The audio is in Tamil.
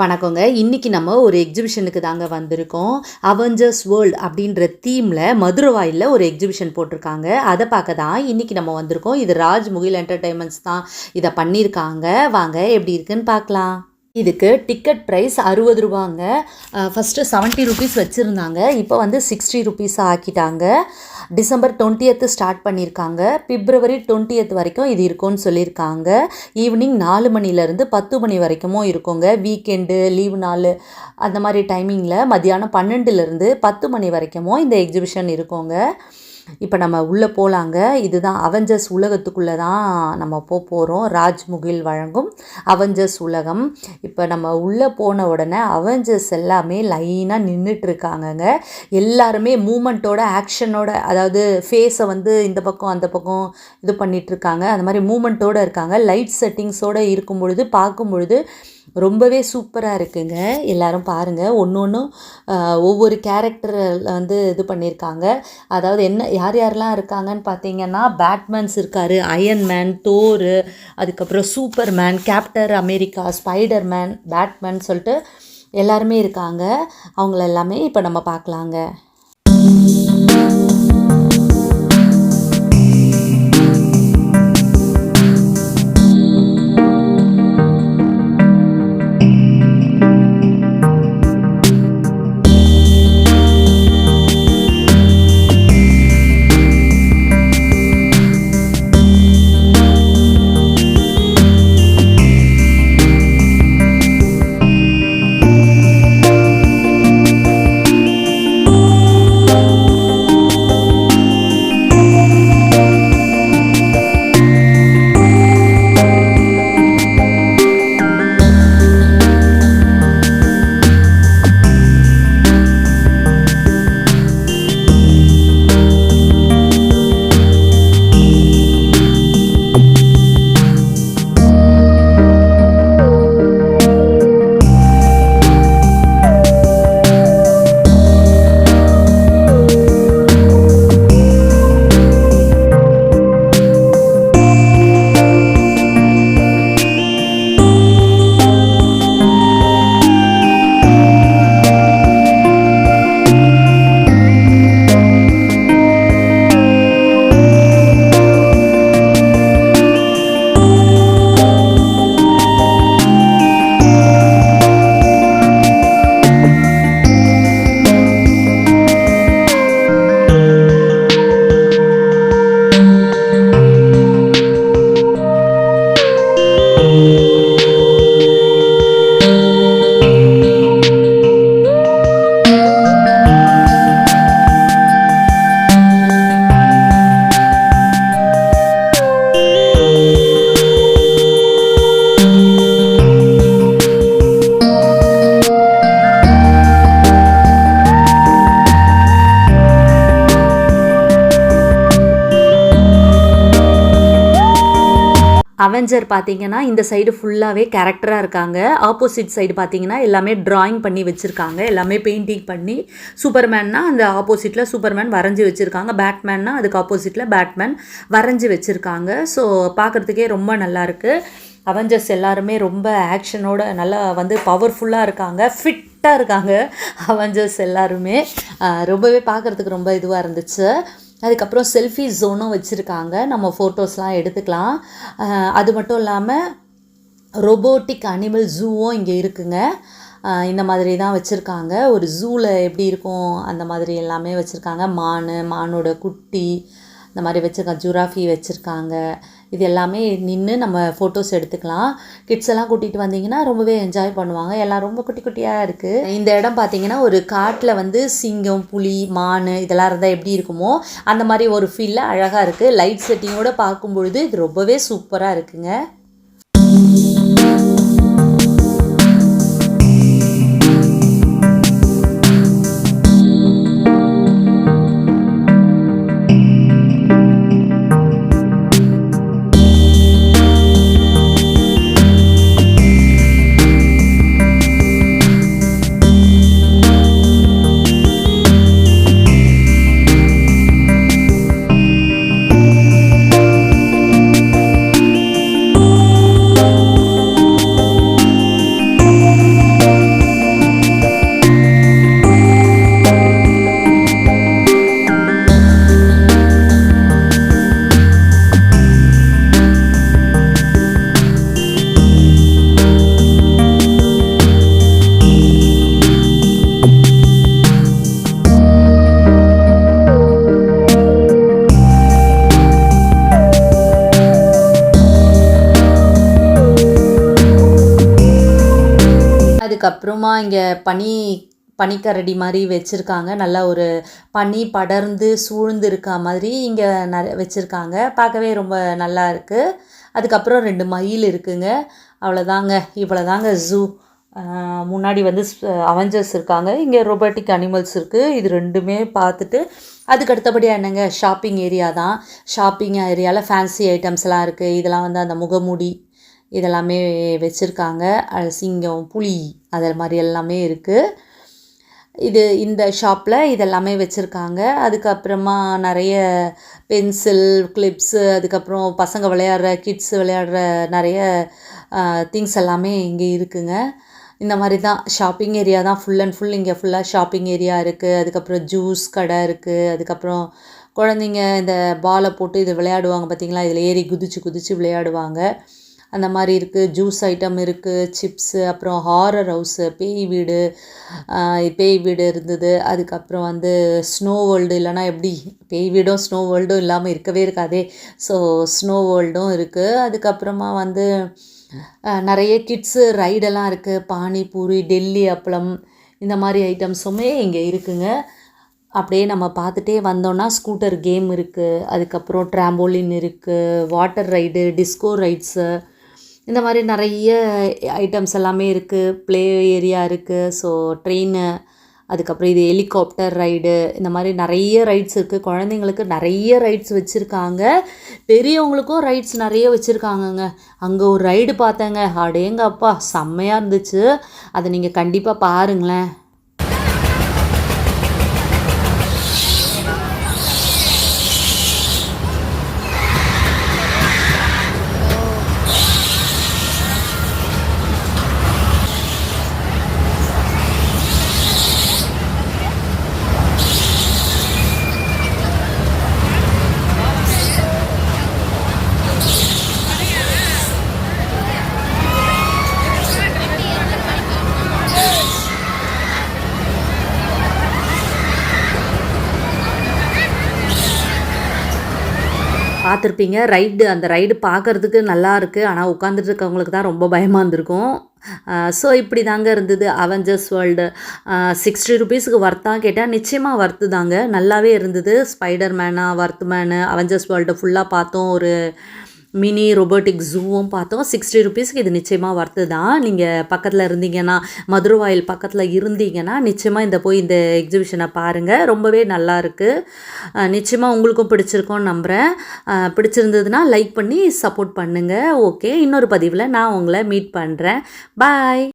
வணக்கங்க. இன்னைக்கு நம்ம ஒரு எக்ஸிபிஷனுக்கு தாங்க வந்திருக்கோம். அவெஞ்சர்ஸ் வேர்ல்ட் அப்படின்ற தீம்ல மதுரவாயில்ல ஒரு எக்ஸிபிஷன் போட்டிருக்காங்க. அதை பார்க்க தான் இன்னைக்கு நம்ம வந்திருக்கோம். இது ராஜ் முகில் என்டர்டெயின்மெண்ட்ஸ் தான் இதை பண்ணியிருக்காங்க. வாங்க எப்படி இருக்குன்னு பார்க்கலாம். இதுக்கு டிக்கெட் ப்ரைஸ் 60 ரூபாங்க. ஃபஸ்ட்டு 70 ருபீஸ் வச்சுருந்தாங்க. இப்போ வந்து 60 ருபீஸ் ஆக்கிட்டாங்க. டிசம்பர் 20th ஸ்டார்ட் பண்ணியிருக்காங்க. பிப்ரவரி 20th வரைக்கும் இது இருக்கும்னு சொல்லியிருக்காங்க. ஈவினிங் 4 மணிலேருந்து 10 மணி வரைக்கும் இருக்குங்க. வீக்கெண்டு லீவு நாள் அந்த மாதிரி டைமிங்கில் மத்தியானம் 12லேருந்து 10 மணி வரைக்கும் இந்த எக்ஸிபிஷன் இருக்குங்க. இப்போ நம்ம உள்ளே போகலாங்க. இதுதான் அவெஞ்சர்ஸ் உலகத்துக்குள்ளே தான் நம்ம போகிறோம். ராஜ் முகில் வழங்கும் அவெஞ்சர்ஸ் உலகம். இப்போ நம்ம உள்ளே போன உடனே அவெஞ்சர்ஸ் எல்லாமே லைனாக நின்றுட்டுருக்காங்கங்க. எல்லாருமே மூமெண்ட்டோட ஆக்ஷனோட, அதாவது ஃபேஸை வந்து இந்த பக்கம் அந்த பக்கம் இது பண்ணிகிட்ருக்காங்க. அந்த மாதிரி மூமெண்ட்டோடு இருக்காங்க. லைட் செட்டிங்ஸோடு இருக்கும் பொழுது பார்க்கும் பொழுது ரொம்பவே சூப்பராக இருக்குங்க. எல்லோரும் பாருங்கள், ஒன்று ஒன்றும் ஒவ்வொரு கேரக்டரில் வந்து இது பண்ணியிருக்காங்க. அதாவது யார் யாரெல்லாம் இருக்காங்கன்னு பார்த்தீங்கன்னா, பேட்மேன்ஸ் இருக்கார், அயன்மேன், தோரு, அதுக்கப்புறம் Superman, captain America, Spiderman, Batman சொல்லிட்டு எல்லாருமே இருக்காங்க. அவங்கள எல்லாமே இப்போ நம்ம பார்க்கலாங்க. அவெஞ்சர் பார்த்தீங்கன்னா இந்த சைடு ஃபுல்லாகவே கேரக்டராக இருக்காங்க. ஆப்போசிட் சைடு பார்த்தீங்கன்னா எல்லாமே ட்ராயிங் பண்ணி வச்சுருக்காங்க. எல்லாமே பெயிண்டிங் பண்ணி, சூப்பர்மேன்னா அந்த ஆப்போசிட்டில் சூப்பர்மேன் வரைஞ்சி வச்சுருக்காங்க. பேட்மேன்னா அதுக்கு ஆப்போசிட்டில் பேட்மேன் வரைஞ்சி வச்சுருக்காங்க. ஸோ பார்க்குறதுக்கே ரொம்ப நல்லாயிருக்கு. அவெஞ்சர்ஸ் எல்லாருமே ரொம்ப ஆக்ஷனோட நல்லா வந்து பவர்ஃபுல்லாக இருக்காங்க, ஃபிட்டாக இருக்காங்க. அவெஞ்சர்ஸ் எல்லாருமே ரொம்பவே பார்க்குறதுக்கு ரொம்ப இதுவாக இருந்துச்சு. அதுக்கப்புறம் செல்ஃபி ஜோனும் வச்சுருக்காங்க. நம்ம ஃபோட்டோஸ்லாம் எடுத்துக்கலாம். அது மட்டும் இல்லாமல் ரோபோட்டிக் அனிமல் ஜூவும் இங்கே இருக்குங்க. இந்த மாதிரி தான் வச்சுருக்காங்க. ஒரு ஜூவில் எப்படி இருக்கும் அந்த மாதிரி எல்லாமே வச்சுருக்காங்க. மானோட குட்டி இந்த மாதிரி வச்சுருக்காங்க. ஜுராஃபி வச்சுருக்காங்க. இது எல்லாமே நின்று நம்ம ஃபோட்டோஸ் எடுத்துக்கலாம். கிட்ஸ் எல்லாம் கூட்டிகிட்டு வந்தீங்கன்னா ரொம்பவே என்ஜாய் பண்ணுவாங்க. எல்லாம் ரொம்ப குட்டி குட்டியாக இருக்குது. இந்த இடம் பார்த்தீங்கன்னா ஒரு காட்டில் வந்து சிங்கம், புலி, மான் இதெல்லாம் இருந்தால் எப்படி இருக்குமோ அந்த மாதிரி ஒரு ஃபீலில் அழகாக இருக்குது. லைட் செட்டிங்கோடு பார்க்கும் பொழுது இது ரொம்பவே சூப்பராக இருக்குங்க. அதுக்கப்புறமா இங்கே பனிக்கரடி மாதிரி வச்சுருக்காங்க. நல்லா ஒரு பனி படர்ந்து சூழ்ந்து இருக்கா மாதிரி இங்கே வச்சுருக்காங்க. பார்க்கவே ரொம்ப நல்லா இருக்குது. அதுக்கப்புறம் 2 மயில் இருக்குங்க. அவ்வளோதாங்க, இவ்வளோதாங்க ஜூ. முன்னாடி வந்து அவெஞ்சர்ஸ் இருக்காங்க, இங்கே ரொபோட்டிக் அனிமல்ஸ் இருக்குது. இது 2மே பார்த்துட்டு அதுக்கு அடுத்தபடியாக என்னங்க, ஷாப்பிங் ஏரியா தான். ஷாப்பிங் ஏரியாவில் ஃபேன்சி ஐட்டம்ஸ்லாம் இருக்குது. இதெல்லாம் வந்து அந்த முகமூடி இதெல்லாமே வச்சுருக்காங்க. சிங்கம், புலி அது மாதிரி எல்லாமே இருக்குது. இந்த ஷாப்பில் இதெல்லாமே வச்சுருக்காங்க. அதுக்கப்புறமா நிறைய பென்சில், கிளிப்ஸு, அதுக்கப்புறம் பசங்க விளையாடுற கிட்ஸ் விளையாடுற நிறைய திங்ஸ் எல்லாமே இங்கே இருக்குங்க. இந்த மாதிரி தான் ஷாப்பிங் ஏரியா தான் ஃபுல் அண்ட் ஃபுல். இங்கே ஃபுல்லாக ஷாப்பிங் ஏரியா இருக்குது. அதுக்கப்புறம் ஜூஸ் கடை இருக்குது. அதுக்கப்புறம் குழந்தைங்க இந்த பாலை போட்டு இது விளையாடுவாங்க பார்த்தீங்களா, இதில் ஏறி குதிச்சு விளையாடுவாங்க. அந்த மாதிரி இருக்குது. ஜூஸ் ஐட்டம் இருக்குது, சிப்ஸு, அப்புறம் ஹாரர் ஹவுஸு, பேய் வீடு இருந்தது. அதுக்கப்புறம் வந்து ஸ்னோ வேர்ல்டு, இல்லைனா எப்படி பேய் வீடும் ஸ்னோ வேர்ல்டும் இல்லாமல் இருக்கவே இருக்காதே. ஸோ ஸ்னோ வேர்ல்டும் இருக்குது. அதுக்கப்புறமா வந்து நிறைய கிட்ஸு ரைடெல்லாம் இருக்குது. பானிபூரி, டெல்லி அப்பளம், இந்த மாதிரி ஐட்டம்ஸுமே இங்கே இருக்குங்க. அப்படியே நம்ம பார்த்துட்டே வந்தோன்னா ஸ்கூட்டர் கேம் இருக்குது. அதுக்கப்புறம் ட்ராம்போலின் இருக்குது, வாட்டர் ரைடு, டிஸ்கோ ரைட்ஸு, இந்த மாதிரி நிறைய ஐட்டம்ஸ் எல்லாமே இருக்குது. ப்ளே ஏரியா இருக்குது. ஸோ ட்ரெயின், அதுக்கப்புறம் இது ஹெலிகாப்டர் ரைடு, இந்த மாதிரி நிறைய ரைட்ஸ் இருக்குது. குழந்தைங்களுக்கு நிறைய ரைட்ஸ் வச்சுருக்காங்க. பெரியவங்களுக்கும் ரைட்ஸ் நிறைய வச்சுருக்காங்கங்க. அங்கே ஒரு ரைடு பார்த்தேங்க, அடேங்கப்பா செம்மையாக இருந்துச்சு. அதை நீங்கள் கண்டிப்பாக பாருங்களேன். பார்த்துருப்பீங்க அந்த ரைடு பார்க்குறதுக்கு நல்லா இருக்குது. ஆனால் உட்காந்துட்டு இருக்கவங்களுக்கு தான் ரொம்ப பயமாக இருந்திருக்கும். ஸோ இப்படி தாங்க இருந்தது அவெஞ்சர்ஸ் வேர்ல்டு. 60 ருபீஸுக்கு வர்த்தான் கேட்டால் நிச்சயமாக வர்த்து தாங்க, நல்லாவே இருந்தது. ஸ்பைடர் மேனு, அவெஞ்சர்ஸ் வேர்ல்டு ஃபுல்லாக பார்த்தோம். ஒரு மினி ரொபோட்டிக் ஜூவும் பார்த்தோம். 60 ருபீஸ்க்கு இது நிச்சயமாக வர்த்து தான். நீங்கள் பக்கத்தில் இருந்தீங்கன்னா, மதுரவாயில் பக்கத்தில் இருந்தீங்கன்னா நிச்சயமாக இந்த எக்ஸிபிஷனை பாருங்கள். ரொம்பவே நல்லா இருக்குது. நிச்சயமாக உங்களுக்கும் பிடிச்சிருக்கோன்னு நம்புகிறேன். பிடிச்சிருந்ததுன்னா லைக் பண்ணி சப்போர்ட் பண்ணுங்கள். ஓகே, இன்னொரு பதிவில் நான் உங்களை மீட் பண்ணுறேன். பாய்.